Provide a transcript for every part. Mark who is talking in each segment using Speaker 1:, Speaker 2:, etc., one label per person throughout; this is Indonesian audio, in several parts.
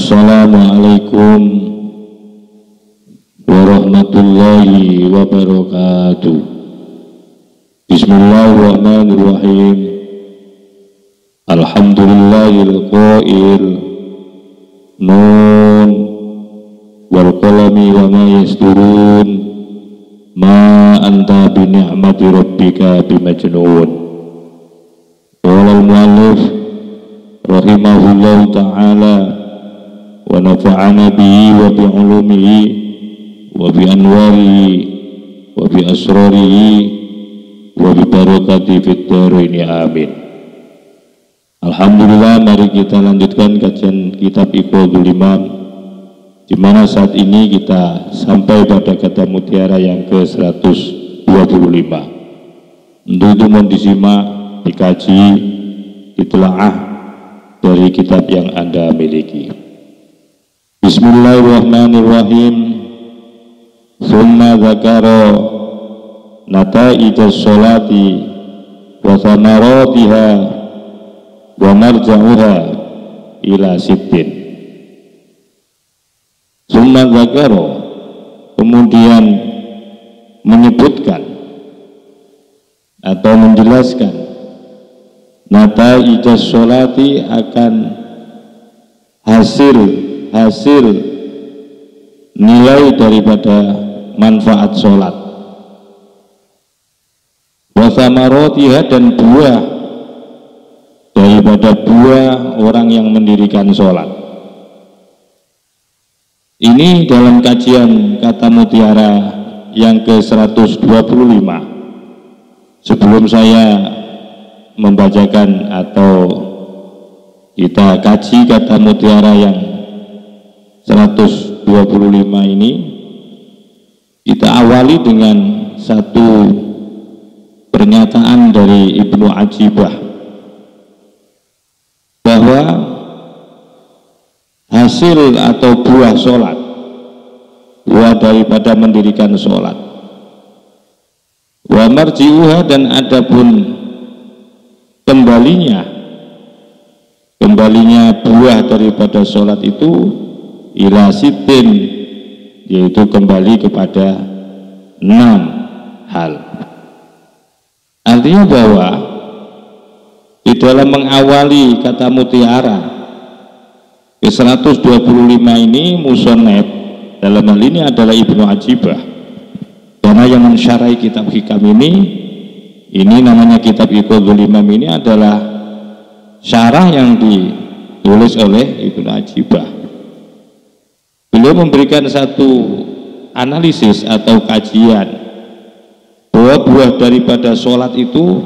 Speaker 1: Assalamualaikum warahmatullahi wabarakatuh. Bismillahirrahmanirrahim. Alhamdulillahil qail nun wal qalami wa ma yasturun ma anta bi ni'mati rabbika bimajnun. Qala al-mu'allif rahimahullahu ta'ala wa nafa'ana bihi wa bi ulumihi wa bi anwarihi wa bi asrarihi wa bi barakati fid dharain, amin. Alhamdulillah, mari kita lanjutkan kajian kitab Iqadul Imam, di mana saat ini kita sampai pada kata mutiara yang ke-125. Untuk itu mohon disimak, dikaji, ditelaah dari kitab yang Anda miliki. Bismillahirrahmanirrahim. Summa dzakara nata'ija sholati wa thamaratiha wa marja'uha ila sittin. Summa dzakara, kemudian menyebutkan atau menjelaskan nata'ija sholati, akan hasil nilai daripada manfaat sholat, wa thamaratiha, dan buah daripada buah orang yang mendirikan sholat. Ini dalam kajian kata mutiara yang ke-125. Sebelum saya membacakan atau kita kaji kata mutiara yang 125 ini, kita awali dengan satu pernyataan dari Ibnu Ajibah bahwa hasil atau buah sholat, buah daripada mendirikan sholat, wa marji'uha, dan adapun kembalinya buah daripada sholat itu ila sitin, yaitu kembali kepada 6 hal. Artinya bahwa di dalam mengawali kata mutiara ke 125 ini, musonef dalam hal ini adalah Ibnu Ajibah, karena yang mensyarahi kitab hikam ini namanya kitab Iqadul Imam, ini adalah syarah yang ditulis oleh Ibnu Ajibah. Beliau memberikan satu analisis atau kajian bahwa buah daripada sholat itu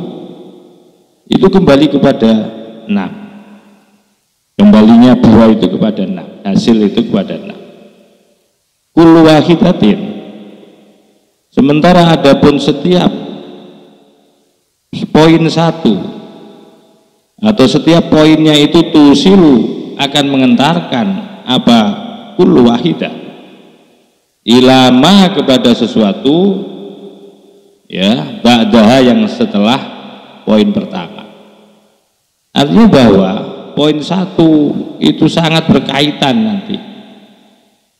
Speaker 1: kembali kepada 6. Kembalinya buah itu kepada 6, hasil itu kepada 6. Kullu wahidatin, sementara adapun setiap poin satu atau setiap poinnya itu tusilu, akan mengantarkan apa? Kullu wahidah ilama, kepada sesuatu, ya, ba'daha, yang setelah poin pertama. Artinya bahwa poin satu itu sangat berkaitan nanti.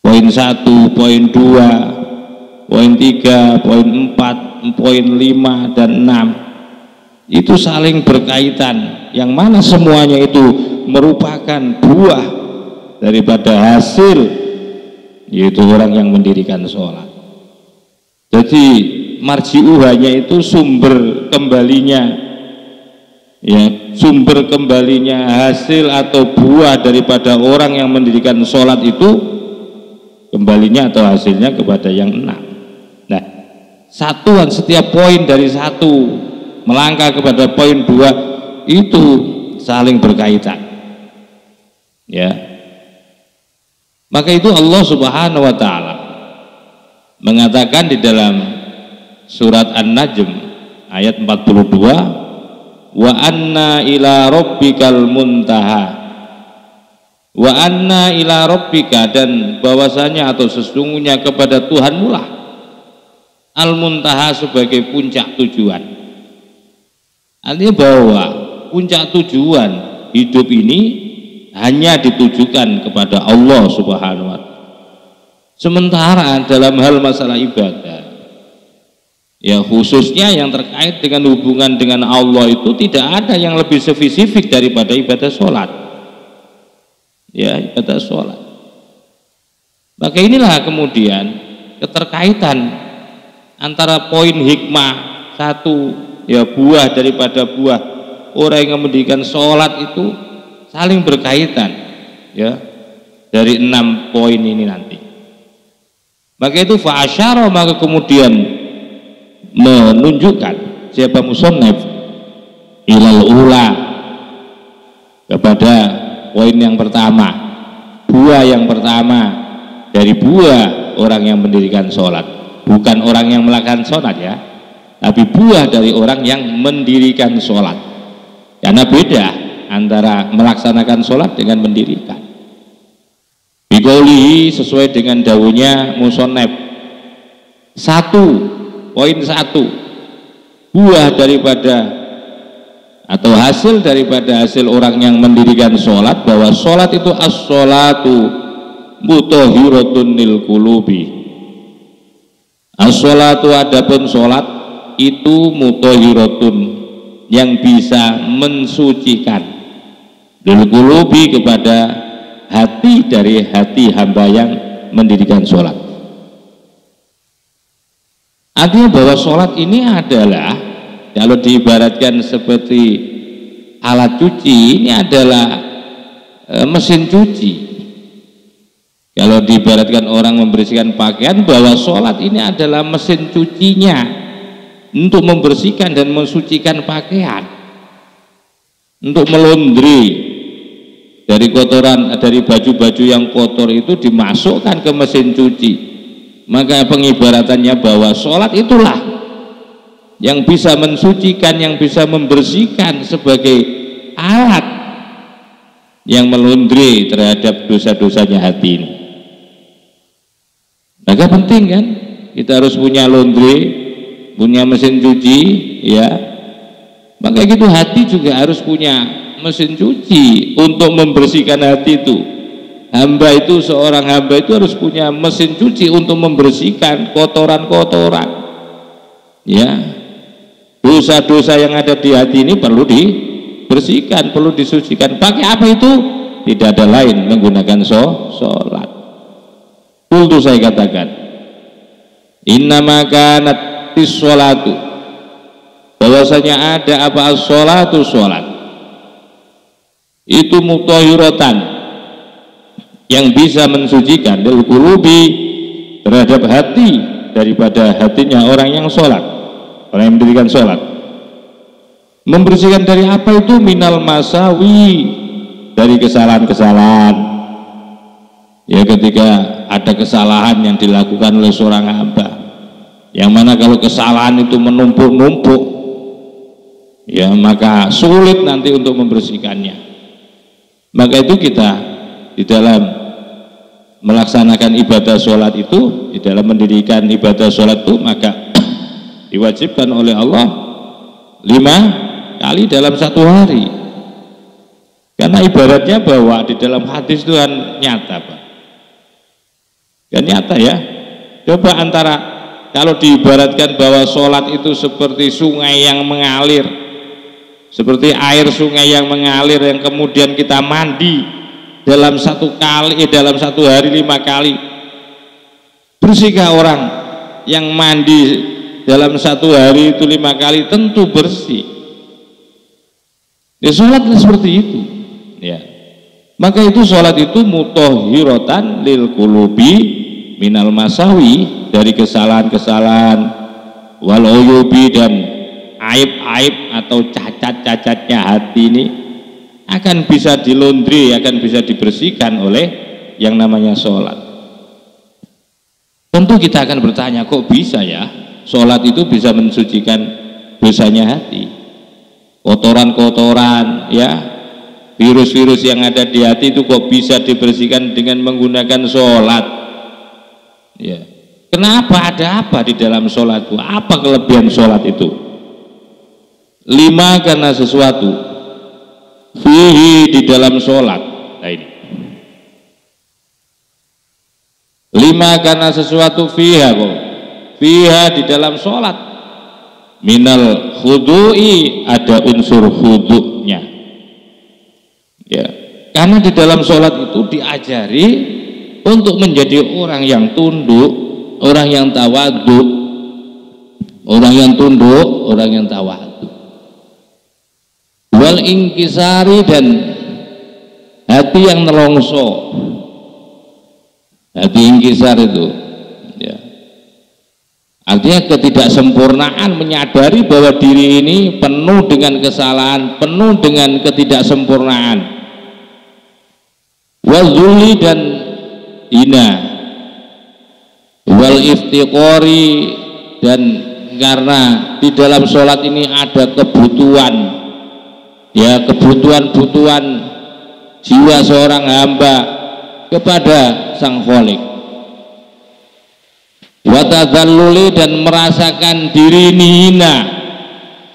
Speaker 1: Poin 1, poin 2, poin 3, poin 4, poin 5 dan 6 itu saling berkaitan, yang mana semuanya itu merupakan buah daripada hasil, yaitu orang yang mendirikan sholat. Jadi marji'uhanya itu sumber kembalinya, ya, sumber kembalinya hasil atau buah daripada orang yang mendirikan sholat itu kembalinya atau hasilnya kepada yang 6. Nah, satuan setiap poin dari 1 melangkah kepada poin 2 itu saling berkaitan, ya. Maka itu Allah Subhanahu wa ta'ala mengatakan di dalam surat An-Najm ayat 42, wa anna ila rabbikal muntaha, wa anna ila rabbika, dan bahwasanya atau sesungguhnya kepada Tuhanmu lah al-muntaha, sebagai puncak tujuan. Artinya bahwa puncak tujuan hidup ini hanya ditujukan kepada Allah Subhanahu wa Ta'ala. Sementara dalam hal masalah ibadah, ya khususnya yang terkait dengan hubungan dengan Allah itu tidak ada yang lebih spesifik daripada ibadah sholat. Ya, ibadah sholat. Maka inilah kemudian keterkaitan antara poin hikmah satu, ya buah daripada buah orang yang mendirikan sholat itu saling berkaitan, ya, dari 6 poin ini nanti. Maka itu fa'asyara, maka kemudian menunjukkan siapa musannif ilal ula kepada poin yang pertama, buah yang pertama dari buah orang yang mendirikan sholat, bukan orang yang melakukan sholat ya, tapi buah dari orang yang mendirikan sholat, karena beda antara melaksanakan sholat dengan mendirikan. Biqaulihi, sesuai dengan dawuhnya musannif, poin 1, buah daripada atau hasil daripada hasil orang yang mendirikan sholat, bahwa sholat itu as-sholatu mutahhiratun lil qulubi. As-sholatu, adapun sholat itu mutahhiratun, yang bisa mensucikan, lil qulubi, kepada hati, dari hati hamba yang mendirikan sholat. Artinya bahwa sholat ini adalah, kalau diibaratkan seperti alat cuci, ini adalah mesin cuci. Kalau diibaratkan orang membersihkan pakaian, bahwa sholat ini adalah mesin cucinya untuk membersihkan dan mensucikan pakaian, untuk melondri dari kotoran, dari baju-baju yang kotor itu dimasukkan ke mesin cuci. Maka pengibaratannya bahwa sholat itulah yang bisa mensucikan, yang bisa membersihkan, sebagai alat yang melondri terhadap dosa-dosanya hati ini. Maka penting kan, kita harus punya laundry, punya mesin cuci, ya. Maka gitu hati juga harus punya mesin cuci untuk membersihkan hati itu. Hamba itu, seorang hamba itu harus punya mesin cuci untuk membersihkan kotoran-kotoran, ya. Dosa-dosa yang ada di hati ini perlu dibersihkan, perlu disucikan. Pakai apa itu? Tidak ada lain, menggunakan sholat. Qultu, saya katakan, innama kanat sholatu, bahwasanya ada apa as-sholatu, sholat itu mutahhiratan, yang bisa mensucikan, lil qulubi, terhadap hati, daripada hatinya orang yang sholat, orang yang mendirikan sholat. Membersihkan dari apa itu? Minal masawi, dari kesalahan-kesalahan. Ya, ketika ada kesalahan yang dilakukan oleh seorang hamba, yang mana kalau kesalahan itu menumpuk-numpuk, ya maka sulit nanti untuk membersihkannya. Maka itu kita di dalam melaksanakan ibadah sholat itu, di dalam mendirikan ibadah sholat itu, maka diwajibkan oleh Allah 5 kali dalam 1 hari. Karena ibaratnya bahwa di dalam hadis itu kan nyata, Pak. Kan nyata ya. Coba antara, kalau diibaratkan bahwa sholat itu seperti sungai yang mengalir, seperti air sungai yang mengalir, yang kemudian kita mandi dalam 1 hari 5 kali. Bersihkah orang yang mandi dalam 1 hari itu 5 kali? Tentu bersih. Ya, sholat seperti itu, ya. Maka itu sholat itu mutahhiratan lil qulubi minal masawi, dari kesalahan-kesalahan, wal uyubi, dan aib-aib atau cacat-cacatnya hati ini akan bisa dilondri, akan bisa dibersihkan oleh yang namanya sholat. Tentu kita akan bertanya, kok bisa ya sholat itu bisa mensucikan dosanya hati, kotoran-kotoran, ya, virus-virus yang ada di hati itu kok bisa dibersihkan dengan menggunakan sholat, ya. Kenapa? Ada apa di dalam sholat itu? Apa kelebihan sholat itu? 5, karena sesuatu fihi, di dalam sholat, Nah ini. Lima, karena sesuatu fiha di dalam sholat minal khudu'i, ada unsur khudu'nya ya, karena di dalam sholat itu diajari untuk menjadi orang yang tunduk, orang yang tawadhu, orang yang tunduk, orang yang tawadhu, wal ingkisari, dan hati yang nelongso. Hati ingkisar itu ya, artinya ketidaksempurnaan, menyadari bahwa diri ini penuh dengan kesalahan, penuh dengan ketidaksempurnaan. Wazuli, dan hina. Wal iftiqori, dan karena di dalam sholat ini ada kebutuhan ya, kebutuhan jiwa seorang hamba kepada Sang Khalik. Wa tadzalluli, dan merasakan diri hina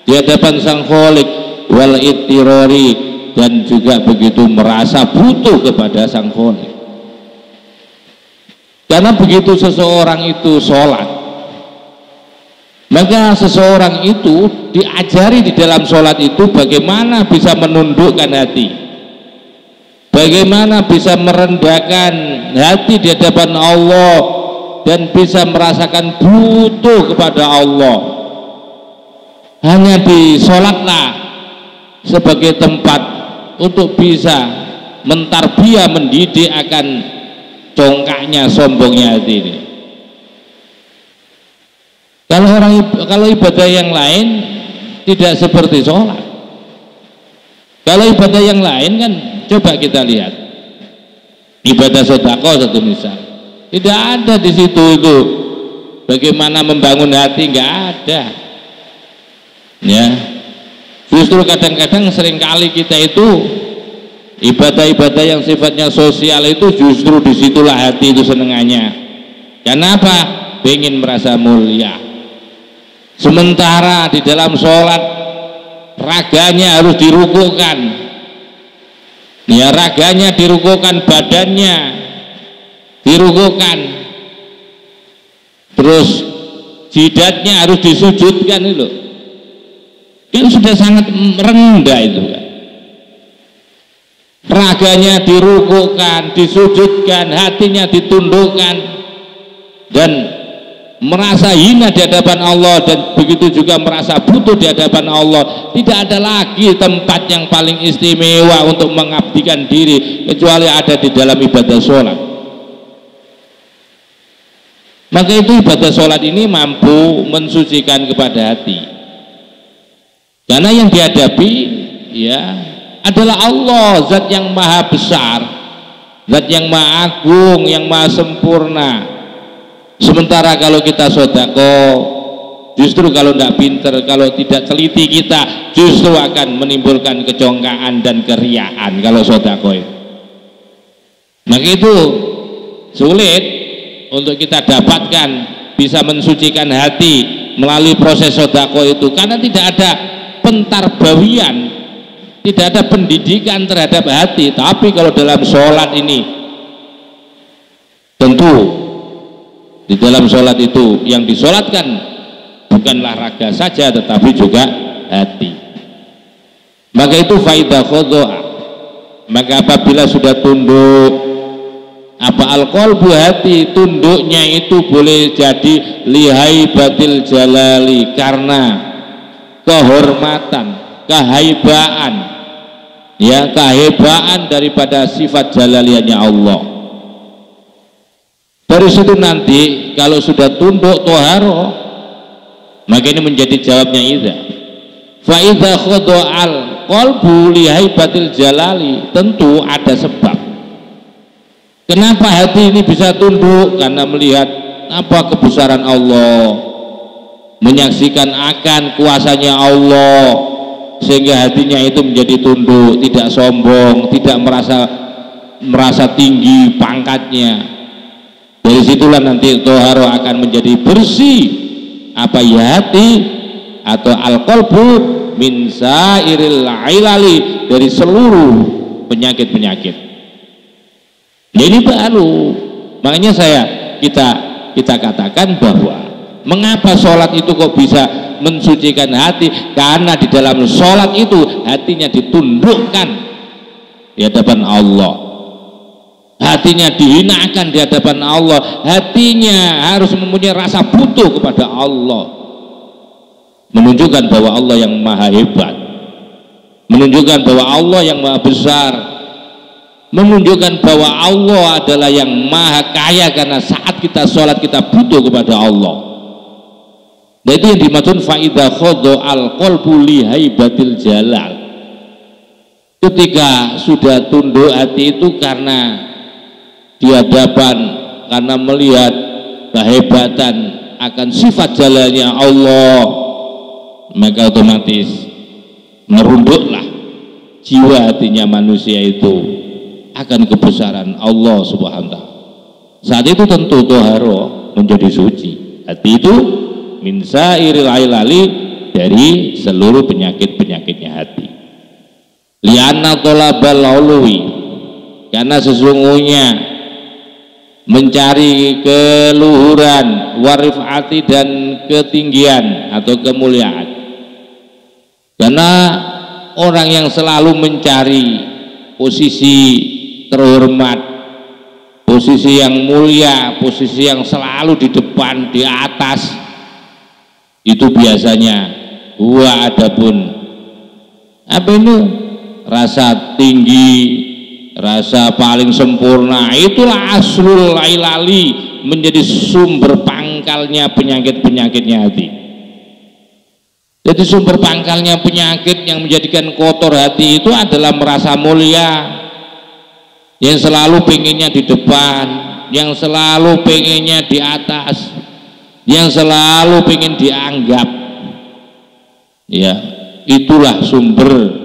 Speaker 1: di hadapan Sang Khalik. Wal ittirori, dan juga begitu merasa butuh kepada Sang Khalik. Karena begitu seseorang itu sholat, maka seseorang itu diajari di dalam sholat itu bagaimana bisa menundukkan hati, bagaimana bisa merendahkan hati di hadapan Allah, dan bisa merasakan butuh kepada Allah. Hanya di sholatlah sebagai tempat untuk bisa mentarbiyah, mendidik akan congkaknya, sombongnya hati ini. Kalau ibadah yang lain tidak seperti sholat. Kalau ibadah yang lain kan, coba kita lihat ibadah sedekah satu misal, tidak ada di situ itu bagaimana membangun hati, nggak ada ya. Justru kadang-kadang seringkali kita itu ibadah-ibadah yang sifatnya sosial itu justru disitulah hati itu senengannya. Kenapa? Pengen merasa mulia. Sementara di dalam sholat raganya harus dirukukan ya, raganya dirukukan, badannya dirukukan, terus jidatnya harus disujudkan. Itu kan sudah sangat rendah itu kan. Raganya dirukukan, disujudkan, hatinya ditundukkan, dan merasa hina di hadapan Allah, dan begitu juga merasa butuh di hadapan Allah. Tidak ada lagi tempat yang paling istimewa untuk mengabdikan diri kecuali ada di dalam ibadah sholat. Maka itu ibadah sholat ini mampu mensucikan kepada hati, karena yang dihadapi ya adalah Allah, zat yang maha besar, zat yang maha agung, yang maha sempurna. Sementara kalau kita sedekah, justru kalau tidak pinter, kalau tidak teliti, kita justru akan menimbulkan kecongkaan dan keriaan kalau sedekah itu. Maka itu sulit untuk kita dapatkan bisa mensucikan hati melalui proses sedekah itu, karena tidak ada pentarbawian, tidak ada pendidikan terhadap hati. Tapi kalau dalam sholat ini, tentu di dalam sholat itu yang disolatkan bukanlah raga saja, tetapi juga hati. Maka itu faidah khodoa, maka apabila sudah tunduk, apa al-qalbu, hati, tunduknya itu boleh jadi lihai batil jalali, karena kehormatan, kehaibaan ya, kehebaan daripada sifat jalaliannya Allah. Dari situ nanti kalau sudah tunduk toharo, maka ini menjadi jawabnya idza. Fa idza khada'al qalbu li haibatil jalali, tentu ada sebab. Kenapa hati ini bisa tunduk? Karena melihat apa kebesaran Allah, menyaksikan akan kuasanya Allah, sehingga hatinya itu menjadi tunduk, tidak sombong, tidak merasa tinggi pangkatnya. Dari situlah nanti toharo akan menjadi bersih apa ya, hati atau al-qalbu min sairil ilali, dari seluruh penyakit-penyakit. Nah, ini baru. Makanya kita katakan bahwa mengapa sholat itu kok bisa mensucikan hati? Karena di dalam sholat itu hatinya ditundukkan di hadapan Allah, hatinya dihinakan di hadapan Allah, hatinya harus mempunyai rasa butuh kepada Allah, menunjukkan bahwa Allah yang maha hebat, menunjukkan bahwa Allah yang maha besar, menunjukkan bahwa Allah adalah yang maha kaya, karena saat kita sholat kita butuh kepada Allah. Nah, itu yang dimaksud faida khodo al qalbu li haibatil jalal. Ketika sudah tunduk hati itu karena di hadapan, karena melihat kehebatan akan sifat jalannya Allah, maka otomatis merunduklah jiwa hatinya manusia itu akan kebesaran Allah subhanahu wa ta'ala. Saat itu tentu toharo menjadi suci. Hati itu min sairil ailali, dari seluruh penyakit-penyakitnya hati. Lianna tolabal ulwi, karena sesungguhnya mencari keluhuran, warifati, dan ketinggian atau kemuliaan. Karena orang yang selalu mencari posisi terhormat, posisi yang mulia, posisi yang selalu di depan, di atas, itu biasanya adapun apa itu rasa tinggi, rasa paling sempurna, itulah aslul lailali, menjadi sumber pangkalnya penyakit-penyakitnya hati. Jadi sumber pangkalnya penyakit yang menjadikan kotor hati itu adalah merasa mulia, yang selalu pengennya di depan, yang selalu pengennya di atas, yang selalu pengen dianggap. Ya, itulah sumber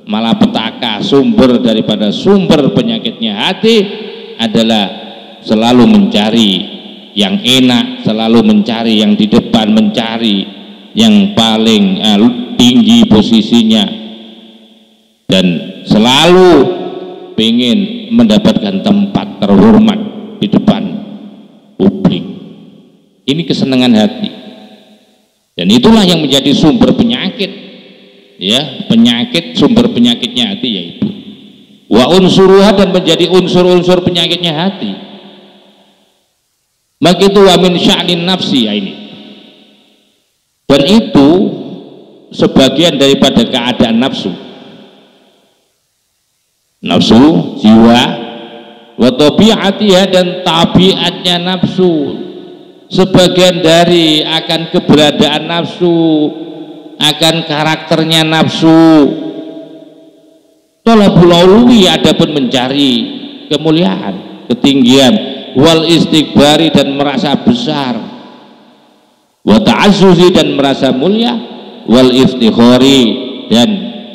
Speaker 1: malapetaka, sumber daripada sumber penyakitnya hati adalah selalu mencari yang enak, selalu mencari yang di depan, mencari yang paling tinggi posisinya, dan selalu pengen mendapatkan tempat terhormat di depan publik. Ini kesenangan hati, dan itulah yang menjadi sumber penyakit, ya, penyakit, sumber penyakitnya hati, yaitu wa unsuruha, dan menjadi unsur-unsur penyakitnya hati. Maka itu wa min sya'nin nafsi, ya ini, dan itu sebagian daripada keadaan nafsu, jiwa, wa tabi'atiha, dan tabiatnya nafsu, sebagian dari akan keberadaan nafsu, akan karakternya nafsu. Talabul ulwi, adapun mencari kemuliaan, ketinggian, wal istikbari, dan merasa besar, wa ta'azzuzi, dan merasa mulia, wal iftikhari, dan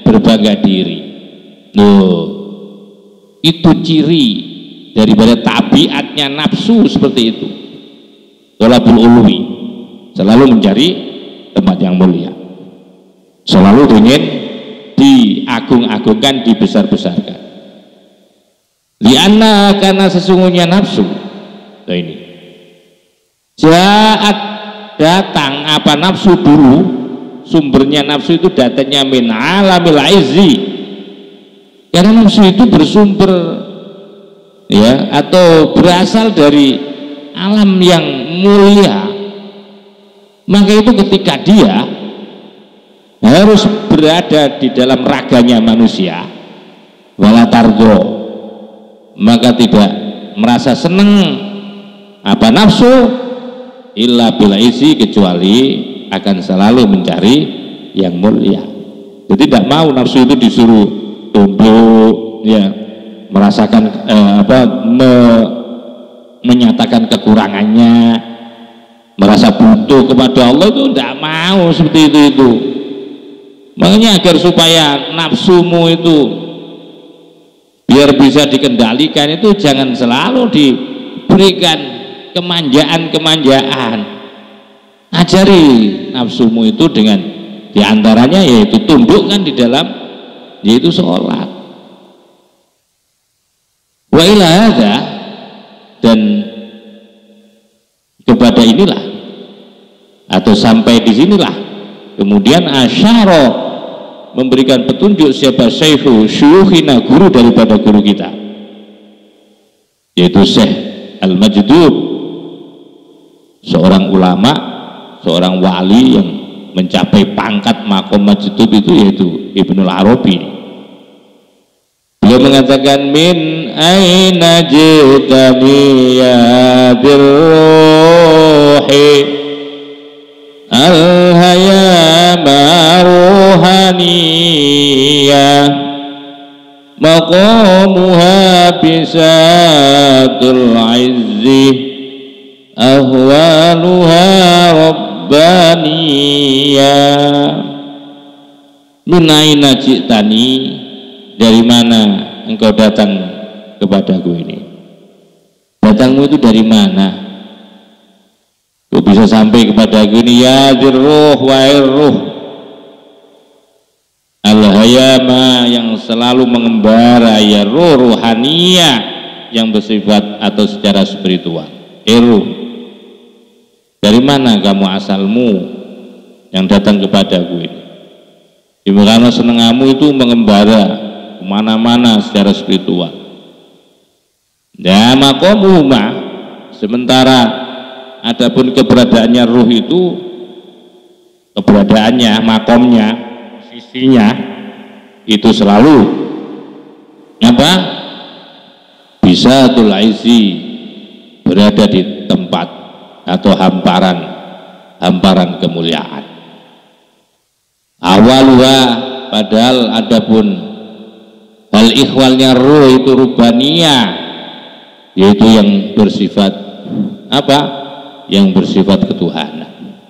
Speaker 1: berbangga diri. Itu ciri daripada tabiatnya nafsu seperti itu. Talabul ulwi, selalu mencari tempat yang mulia, selalu ingin diagung-agungkan, dibesar-besarkan. Lianna, karena sesungguhnya nafsu, nah ini jaat, datang apa nafsu dulu, sumbernya nafsu itu datangnya min alamil izzi, karena nafsu itu bersumber, ya, atau berasal dari alam yang mulia. Maka itu ketika dia harus berada di dalam raganya manusia, wala tardo, maka tidak merasa senang apa nafsu illa bil isi, kecuali akan selalu mencari yang mulia. Jadi tidak mau nafsu itu disuruh tunduk, ya, merasakan menyatakan kekurangannya, merasa butuh kepada Allah, itu tidak mau seperti itu. Makanya agar supaya nafsumu itu biar bisa dikendalikan, itu jangan selalu diberikan kemanjaan. Ajari nafsumu itu dengan diantaranya yaitu tundukkan di dalam, yaitu sholat. Wa ila hadza, Dan kepada inilah atau sampai di sinilah kemudian asyara memberikan petunjuk siapa syaihu syuyukhina, guru daripada guru kita, yaitu Syekh Al-Majdub, seorang ulama, seorang wali yang mencapai pangkat maqam majdub itu, yaitu Ibnul Arabi. Beliau mengatakan, min aina jitani ya birruhi al-hayama ruhaniyah maqamuha bisatul izzi ahwaluha rabbaniyah. Min aina jitani, dari mana engkau datang kepadaku ini? Datangmu itu dari mana? Kau bisa sampai kepada aku ini? Ya dirruh wa irruh al-hayama, yang selalu mengembara, ya ruh ruhaniyah, yang bersifat atau secara spiritual. Irruh, dari mana kamu asalmu yang datang kepadaku ini? Karena senengamu itu mengembara kemana-mana secara spiritual. Ya maqamuhuma, sementara adapun keberadaannya ruh itu, keberadaannya, makomnya, sisinya itu selalu apa? Bisatul izzi, berada di tempat atau hamparan kemuliaan. Awaluha, padahal adapun hal ikhwalnya ruh itu rubaniyah, yaitu yang bersifat apa? Yang bersifat ketuhanan.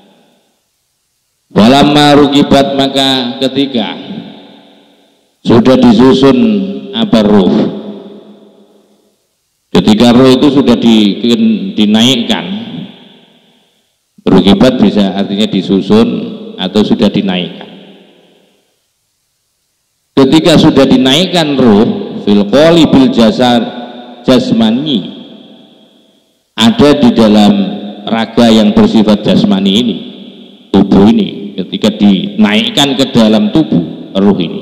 Speaker 1: Walamma rukibat, maka ketika sudah disusun apa ruh, ketika ruh itu sudah dinaikkan, rukibat bisa artinya disusun atau sudah dinaikkan. Ketika sudah dinaikkan ruh fil qalibil jasmani, ada di dalam raga yang bersifat jasmani ini, tubuh ini, ketika dinaikkan ke dalam tubuh ruh ini,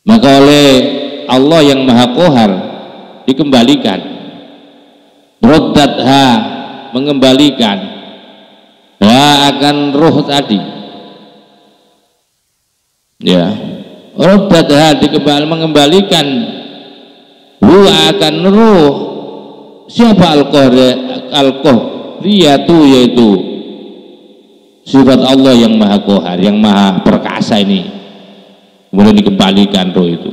Speaker 1: maka oleh Allah yang Maha Qahar dikembalikan, raddatha, mengembalikan akan ruh tadi, ya, raddatha, mengembalikan akan ruh siapa? Al-Qahriyatu, yaitu sifat Allah yang Maha Qahar, yang Maha Perkasa ini, kemudian dikembalikan roh itu,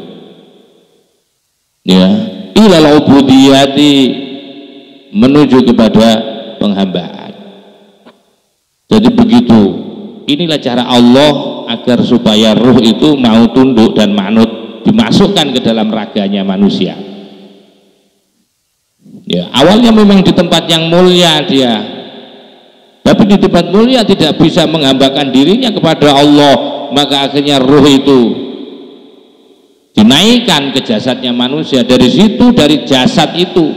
Speaker 1: ya, ilal ubudiyati, menuju kepada penghambaan. Jadi begitu, inilah cara Allah agar supaya ruh itu mau tunduk dan manut, dimasukkan ke dalam raganya manusia. Ya, awalnya memang di tempat yang mulia dia, tapi di tempat mulia tidak bisa menghambakan dirinya kepada Allah, maka akhirnya ruh itu dinaikkan ke jasadnya manusia. Dari situ, dari jasad itu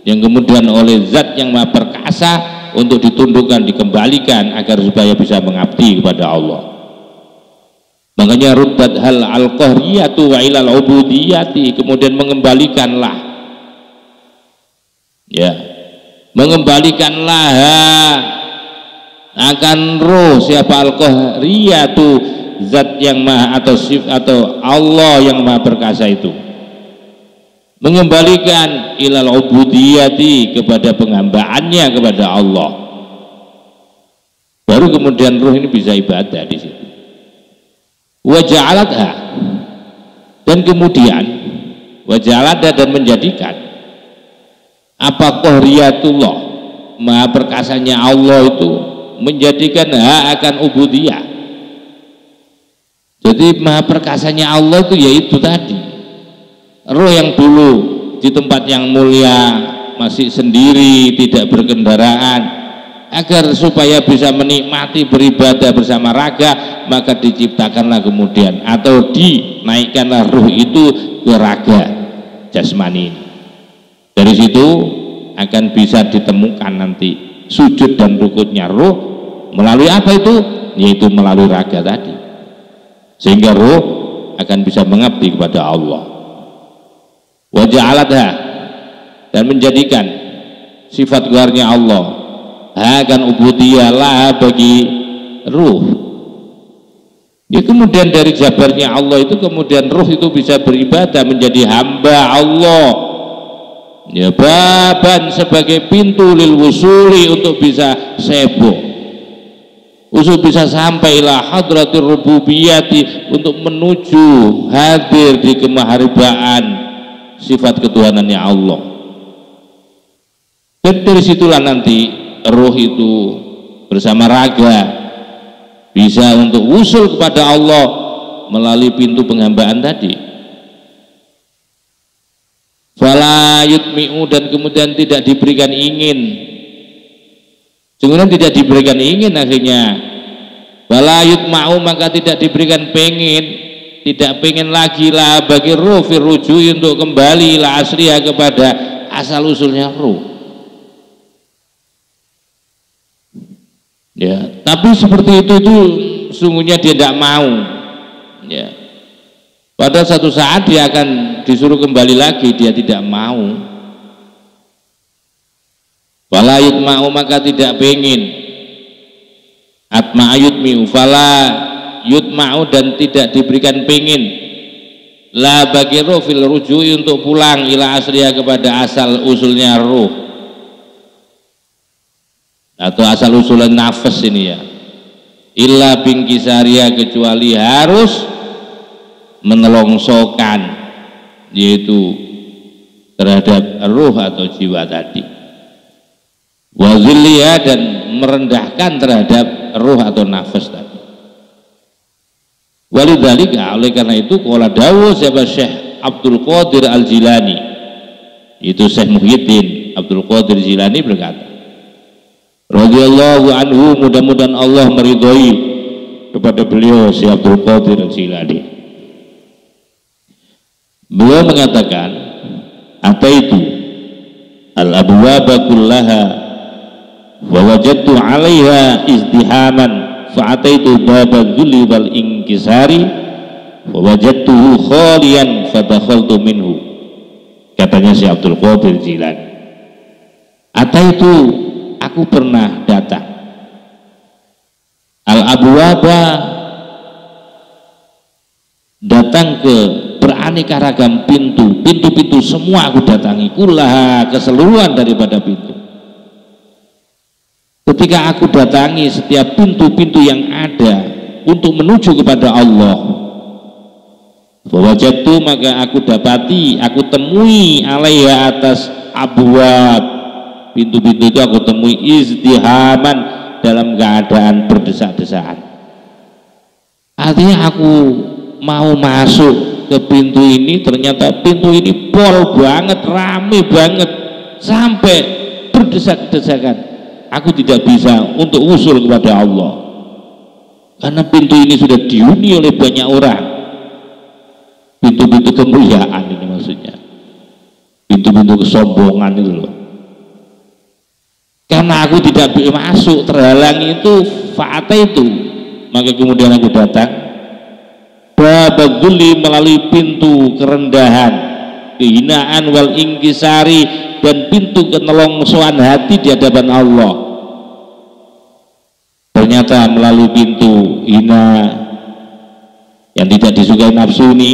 Speaker 1: yang kemudian oleh zat yang Maha Perkasa untuk ditundukkan, dikembalikan agar supaya bisa mengabdi kepada Allah. Makanya ruddat hal al-qahriyatu wa ilal ubudiyati, kemudian mengembalikanlah, ya, mengembalikanlah akan ruh siapa? Al-Qahriyatu, zat yang maha atau Allah yang Maha Perkasa itu, mengembalikan ilal ubudiyati, kepada penghambaannya kepada Allah. Baru kemudian ruh ini bisa ibadah di situ. Wa ja'alatha, dan kemudian wa ja'alatha, dan menjadikan apa? Qahriyatullah, Maha Perkasanya Allah itu menjadikan akan ubudiyah. Jadi Maha Perkasanya Allah itu yaitu tadi ruh yang dulu di tempat yang mulia, masih sendiri, tidak berkendaraan, agar supaya bisa menikmati beribadah bersama raga, maka diciptakanlah kemudian atau dinaikkanlah ruh itu ke raga jasmani. Dari situ akan bisa ditemukan nanti sujud dan rukutnya ruh melalui apa itu? Yaitu melalui raga tadi, sehingga ruh akan bisa mengabdi kepada Allah. Wa ja'alatha, dan menjadikan sifat gelarnya Allah akan ubudiyah lah bagi ruh. Ya, kemudian dari jabarnya Allah itu kemudian ruh itu bisa beribadah menjadi hamba Allah. Ya, baban sebagai pintu lil wusuli, untuk bisa sebo, usul bisa sampai ila hadratir rububiyati, untuk menuju hadir di kemaharibaan sifat ketuhanannya Allah. Dan dari situlah nanti ruh itu bersama raga bisa untuk usul kepada Allah melalui pintu penghambaan tadi. Fala yutmi'u, dan kemudian tidak diberikan ingin, kemudian tidak diberikan ingin akhirnya. Fala yutma'u, maka tidak diberikan pengen, tidak pengen lagi lah bagi ruh firruju'i, untuk kembali la asliha kepada asal usulnya ruh. Ya, tapi seperti itu sungguhnya dia tidak mau. Ya, pada satu saat dia akan disuruh kembali lagi, dia tidak mau. Fala yutma'u, maka tidak pengen. Atma'a yutmi'u, fala yutma'u, dan tidak diberikan pengen la bagi ruh fil ruju'i, untuk pulang ila asliha kepada asal usulnya ruh, atau asal usulan nafas ini ya. Illa bingkisaria, kecuali harus menelongsokan, yaitu terhadap ruh atau jiwa tadi. Wazilliya, dan merendahkan terhadap ruh atau nafas tadi. Walidzalika, oleh karena itu qala dawu siapa Syekh Abdul Qadir Al-Jilani, itu Syekh Muhyiddin Abdul Qadir Jilani berkata, radhiyallahu anhu, mudah-mudahan Allah meridhoi kepada beliau Syekh Abdul Qadir Al-Jilani. Beliau mengatakan, apa itu al-abwaba kullaha wa wajadtu 'alaiha izdihaman fa'ataitu babadz dzulli wal inkisari wa wajadtuhu khaliyan fadakhaltu minhu. Katanya Syekh Abdul Qadir Jilani, ataitu, aku pernah datang, al-abwaba, datang ke beraneka ragam pintu-pintu semua aku datangi, kullaha, keseluruhan daripada pintu. Ketika aku datangi setiap pintu-pintu yang ada untuk menuju kepada Allah, wajadtu, maka aku dapati, aku temui alaiha, atas abwab, pintu-pintu itu aku temui izdihaman, dalam keadaan berdesak-desakan. Artinya aku mau masuk ke pintu ini, ternyata pintu ini pol banget, rame banget, sampai berdesak-desakan. Aku tidak bisa untuk usul kepada Allah, karena pintu ini sudah dihuni oleh banyak orang. Pintu-pintu kemuliaan ini maksudnya, pintu-pintu kesombongan itu loh. Karena aku tidak bisa masuk, terhalang itu, fa'ata itu, maka kemudian aku datang babadz dzulli, melalui pintu kerendahan, kehinaan, wal ingkisari, dan pintu kenelongsoan hati di hadapan Allah. Ternyata melalui pintu hina, yang tidak disukai nafsu ini,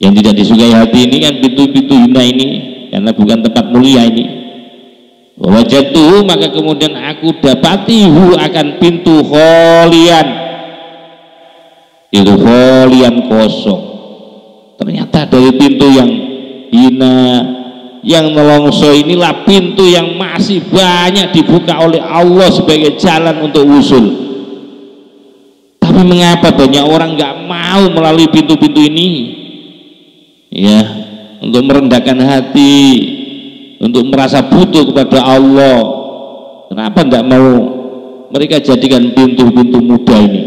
Speaker 1: yang tidak disukai hati ini, kan pintu-pintu hina ini, karena bukan tempat mulia ini. Wajadtuhu, maka kemudian aku dapatihu, akan pintu kholian, itu kholian, kosong. Ternyata dari pintu yang hina, yang nelongso inilah pintu yang masih banyak dibuka oleh Allah sebagai jalan untuk usul. Tapi mengapa banyak orang nggak mau melalui pintu-pintu ini? Ya, untuk merendahkan hati, untuk merasa butuh kepada Allah. Kenapa nggak mau mereka jadikan pintu-pintu mudah ini?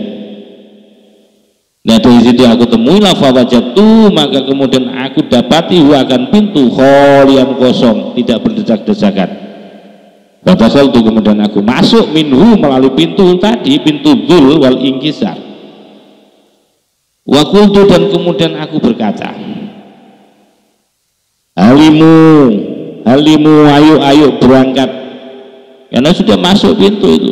Speaker 1: Nah dari situ aku temuilah fawajatu, maka kemudian aku dapati akan pintu kholian kosong, tidak berdesak-desakan. Badasal itu kemudian aku masuk minhu melalui pintu tadi, pintu dzul wal ingkisar. Wa qultu, dan kemudian aku berkata, halimu, ayo berangkat, karena sudah masuk pintu itu,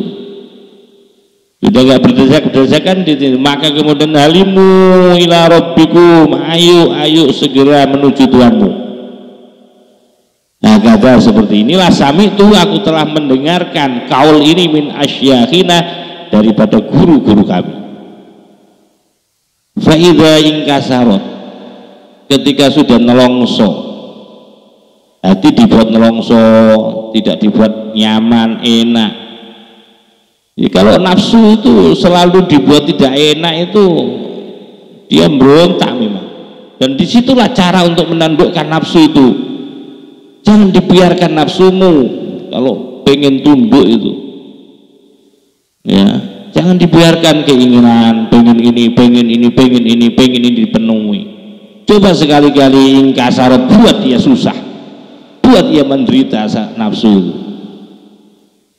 Speaker 1: sudah nggak berdesak-desakan. Maka kemudian halimu ila rabbikum, ayo segera menuju Tuhanmu. Nah kata seperti inilah sami itu aku telah mendengarkan kaul ini min asyakhina, daripada guru-guru kami. Fa'idha ingkasarot, ketika sudah nelongso, hati dibuat nelongso, tidak dibuat nyaman, enak. Jadi kalau nafsu itu selalu dibuat tidak enak, itu dia berontak memang. Dan disitulah cara untuk menandukkan nafsu itu. Jangan dibiarkan nafsumu kalau pengen tunduk itu, ya jangan dibiarkan keinginan pengen ini dipenuhi. Coba sekali-kali ingkasarot, buat dia susah, buat dia menderita nafsu.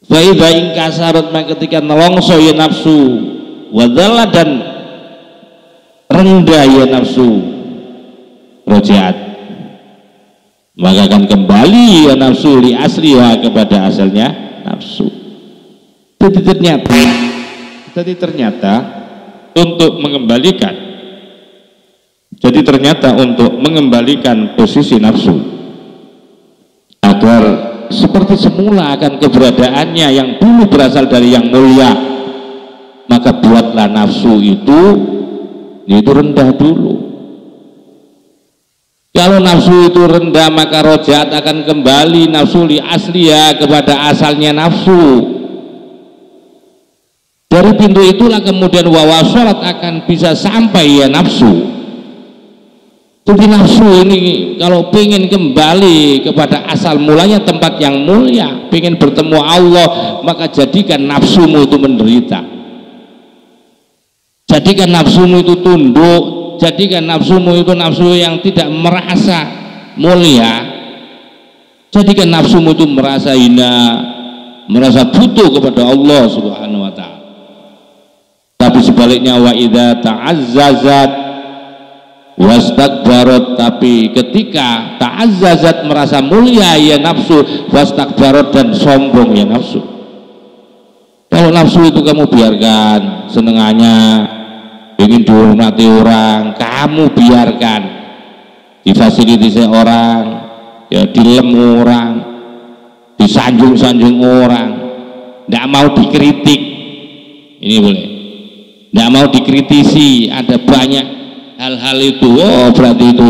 Speaker 1: Fa'idha ingkasarot, maka ketika nelongso ya nafsu, wadalla, dan rendah ya nafsu, rojaat, maka akan kembali ya nafsu li asliha, kepada asalnya nafsu. Jadi ternyata untuk mengembalikan posisi nafsu agar seperti semula akan keberadaannya yang dulu berasal dari yang mulia, maka buatlah nafsu itu rendah dulu. Kalau nafsu itu rendah, maka rojaat akan kembali nafsu li asliya, kepada asalnya nafsu. Dari pintu itulah kemudian wawasolat akan bisa sampai ya nafsu. Jadi nafsu ini kalau ingin kembali kepada asal mulanya, tempat yang mulia, ingin bertemu Allah, maka jadikan nafsumu itu menderita, jadikan nafsumu itu tunduk, jadikan nafsumu itu nafsu yang tidak merasa mulia, jadikan nafsumu itu merasa hina, merasa butuh kepada Allah Subhanahu wa ta'ala. Tapi sebaliknya, wa idza ta'azzazat wastakbarat, tapi ketika ta'azzazat merasa mulia ya nafsu, wastakbarat, dan sombong ya nafsu. Kalau nafsu itu kamu biarkan senengannya, ingin dihormati orang, kamu biarkan, difasilitasi orang, ya dilem orang, disanjung-sanjung orang, tidak mau dikritik, ini boleh. Tidak mau dikritisi, ada banyak hal-hal itu, oh berarti itu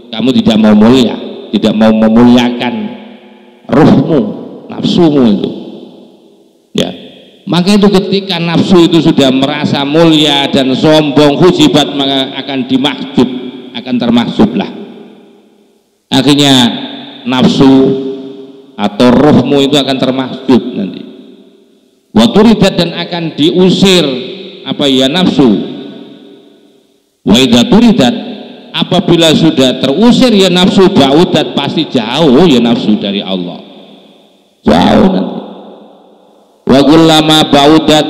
Speaker 1: kamu tidak mau mulia, tidak mau memuliakan ruhmu, nafsumu itu, ya. Maka itu ketika nafsu itu sudah merasa mulia dan sombong, hujibat, maka akan dimahjub, akan termahjublah. Akhirnya nafsu atau ruhmu itu akan termahjub nanti. Waturidat, dan akan diusir apa ya nafsu. Wa idza turidat, apabila sudah terusir ya nafsu, ba'udat, pasti jauh ya nafsu dari Allah, jauh nanti. Wa kullama ba'udat,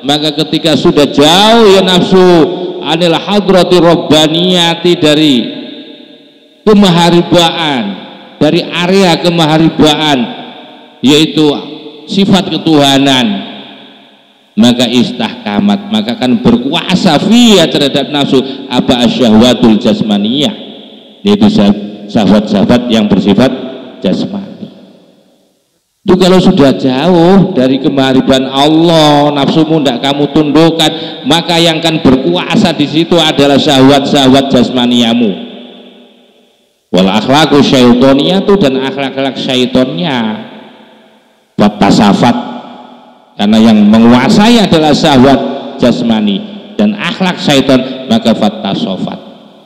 Speaker 1: maka ketika sudah jauh ya nafsu anil hadrati rabbaniyati, dari kemaharibaan, dari area kemaharibaan, yaitu sifat ketuhanan, maka istahkamat, maka akan berkuasa fiya terhadap nafsu apa asyahwatul jasmaniyah, yaitu syahwat-syahwat yang bersifat jasmani. Itu kalau sudah jauh dari kemahariban Allah, nafsumu tidak kamu tundukkan, maka yang akan berkuasa di situ adalah syahwat-syahwat jasmaniyamu. Wal akhlaqu syaitoniyatu, dan akhlak-akhlak syaitonnya, wat tasafat, karena yang menguasai adalah syahwat jasmani dan akhlak syaitan, maka fattasofat,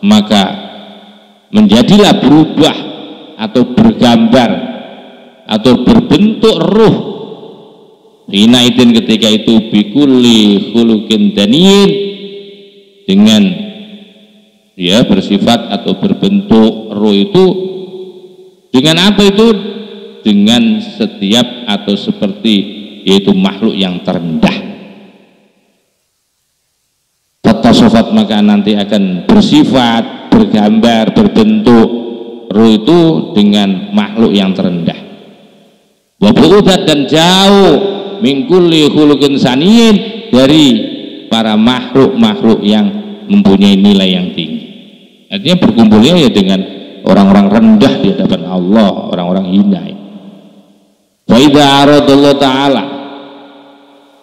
Speaker 1: maka menjadilah berubah atau bergambar atau berbentuk ruh. Hina idin, ketika itu, bikulli khuluqin daniyin, dengan ya bersifat atau berbentuk roh itu dengan apa itu? Dengan setiap atau seperti yaitu makhluk yang terendah. Fatasofat maka nanti akan bersifat, bergambar, berbentuk roh itu dengan makhluk yang terendah. Wabu'udat dan jauh mingkuli khuluqin saniyin dari para makhluk-makhluk yang mempunyai nilai yang tinggi. Artinya berkumpulnya ya dengan orang-orang rendah di hadapan Allah, orang-orang hina. Wa idza aradallahu ta'ala,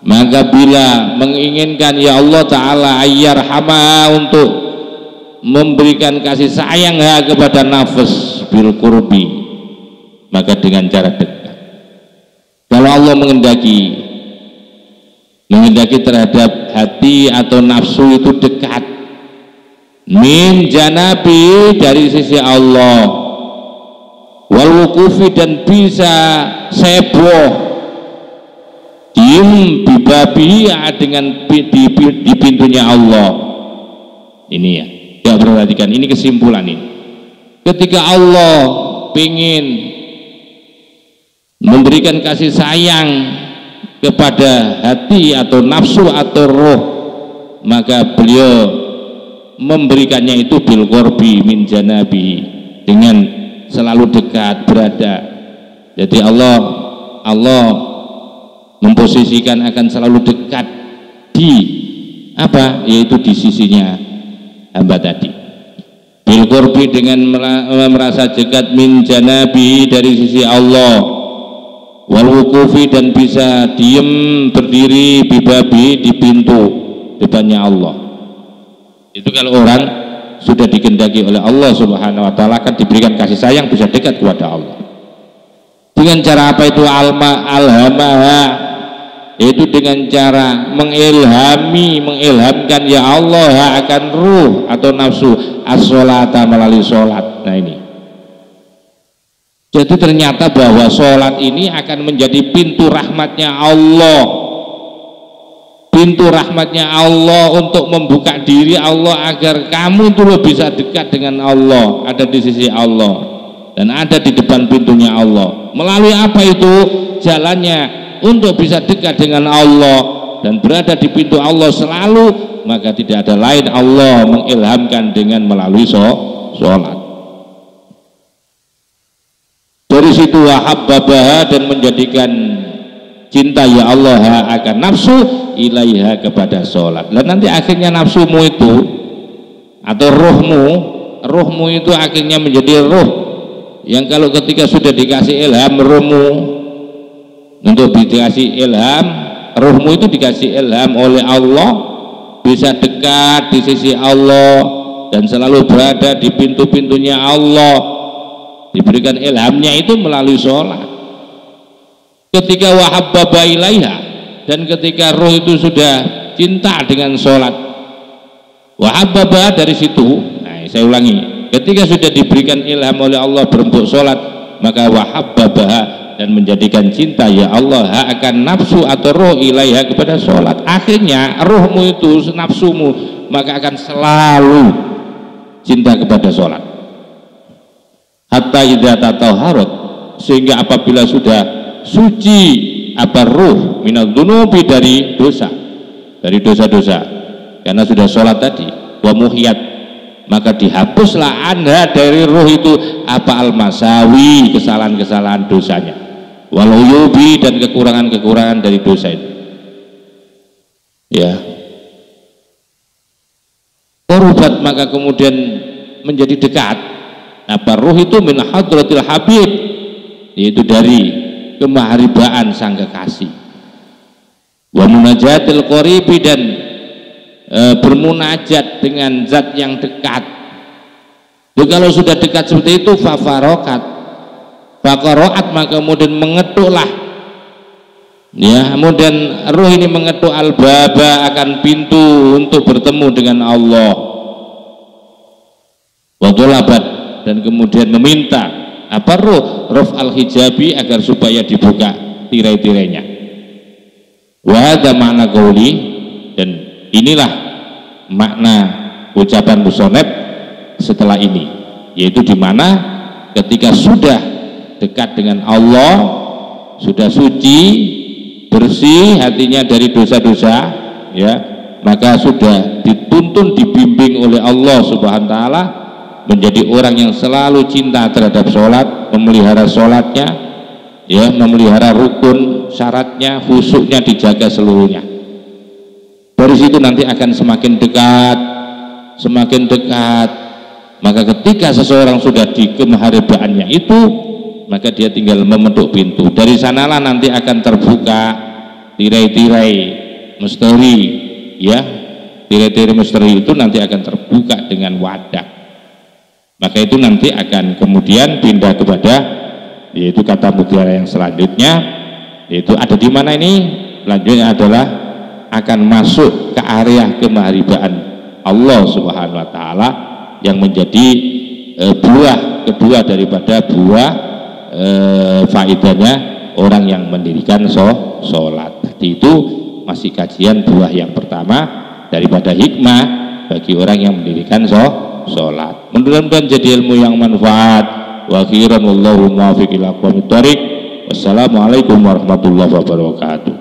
Speaker 1: maka bila menginginkan ya Allah Ta'ala ayyarhama untuk memberikan kasih sayang kepada nafas bil qurbi, maka dengan cara dekat. Kalau Allah menghendaki terhadap hati atau nafsu itu dekat min janabi dari sisi Allah, wal wukufi dan bisa seboh diem bibabi dengan di pintunya Allah. Ini ya, tidak perhatikan, ini kesimpulan ini. Ketika Allah ingin memberikan kasih sayang kepada hati atau nafsu atau roh, maka beliau memberikannya itu bil qurbi min janabi, dengan selalu dekat berada. Jadi Allah memposisikan akan selalu dekat di apa? Yaitu di sisinya hamba tadi. Bil qurbi dengan merasa dekat min janabi dari sisi Allah, wal wukufi dan bisa diem berdiri bibabi di pintu depannya Allah. Itu kalau orang sudah dikehendaki oleh Allah Subhanahu wa taala akan diberikan kasih sayang, bisa dekat kepada Allah. Dengan cara apa itu? Alhamaha, yaitu dengan cara mengilhamkan ya Allah akan ruh atau nafsu as-sholata melalui sholat. Nah ini. Jadi ternyata bahwa sholat ini akan menjadi pintu rahmatnya Allah, pintu rahmatnya Allah untuk membuka diri Allah agar kamu itu bisa dekat dengan Allah, ada di sisi Allah dan ada di depan pintunya Allah. Melalui apa itu? Jalannya untuk bisa dekat dengan Allah dan berada di pintu Allah selalu, maka tidak ada lain Allah mengilhamkan dengan melalui sholat. Dari situ wahabbabaha dan menjadikan cinta ya Allah akan nafsu ilaiha kepada sholat. Dan nanti akhirnya nafsumu itu atau rohmu itu akhirnya menjadi roh yang kalau ketika sudah dikasih ilham rohmu untuk dikasih ilham, rohmu itu dikasih ilham oleh Allah, bisa dekat di sisi Allah dan selalu berada di pintu-pintunya Allah, diberikan ilhamnya itu melalui sholat. Ketika wahabbaba ilaiha, dan ketika roh itu sudah cinta dengan sholat, wahabbaba dari situ, nah saya ulangi, ketika sudah diberikan ilham oleh Allah berbentuk sholat, maka wahabbaba dan menjadikan cinta ya Allah akan nafsu atau roh ilaiha kepada sholat. Akhirnya rohmu itu, nafsumu, maka akan selalu cinta kepada sholat. Hatta idza tatahharat, sehingga apabila sudah suci apa ruh minal dunubi dari dosa-dosa, karena sudah sholat tadi, wa muhiyat, maka dihapuslah anha dari ruh itu apa al-masawi, kesalahan-kesalahan dosanya, wal uyubi dan kekurangan-kekurangan dari dosa itu. Ya. Qurubat maka kemudian menjadi dekat apa ruh itu min hadratil habib, yaitu dari kemaharibaan sang kekasih, wa munajatil qoribi dan bermunajat dengan zat yang dekat. Jadi kalau sudah dekat seperti itu faqaroat maka kemudian mengetuklah ya, kemudian ruh ini mengetuk al-baba akan pintu untuk bertemu dengan Allah, wa thalabat dan kemudian meminta apa ruh al-hijabi agar supaya dibuka tirai-tirainya. Wa hadza ma'na qauli, dan inilah makna ucapan musonep setelah ini, yaitu di mana ketika sudah dekat dengan Allah, sudah suci, bersih hatinya dari dosa-dosa, ya, maka sudah dituntun, dibimbing oleh Allah Subhanahu wa taala menjadi orang yang selalu cinta terhadap sholat, memelihara sholatnya, ya, memelihara rukun syaratnya, khusyuknya dijaga seluruhnya. Dari situ nanti akan semakin dekat, semakin dekat. Maka ketika seseorang sudah di kemaharibaannya itu, maka dia tinggal memeduk pintu. Dari sanalah nanti akan terbuka tirai-tirai misteri, ya, tirai-tirai misteri itu nanti akan terbuka dengan wadah. Maka itu nanti akan kemudian pindah kepada, yaitu kata mutiara yang selanjutnya, yaitu ada di mana ini? Selanjutnya adalah akan masuk ke area kemaharibaan Allah Subhanahu wa taala yang menjadi buah kedua daripada buah faedahnya orang yang mendirikan sholat. Jadi itu masih kajian buah yang pertama daripada hikmah bagi orang yang mendirikan sholat. Mudah-mudahan jadi ilmu yang manfaat. Wa akhiran wallahu muwaffiq ila aqwamit thoriq. Wassalamualaikum warahmatullahi wabarakatuh.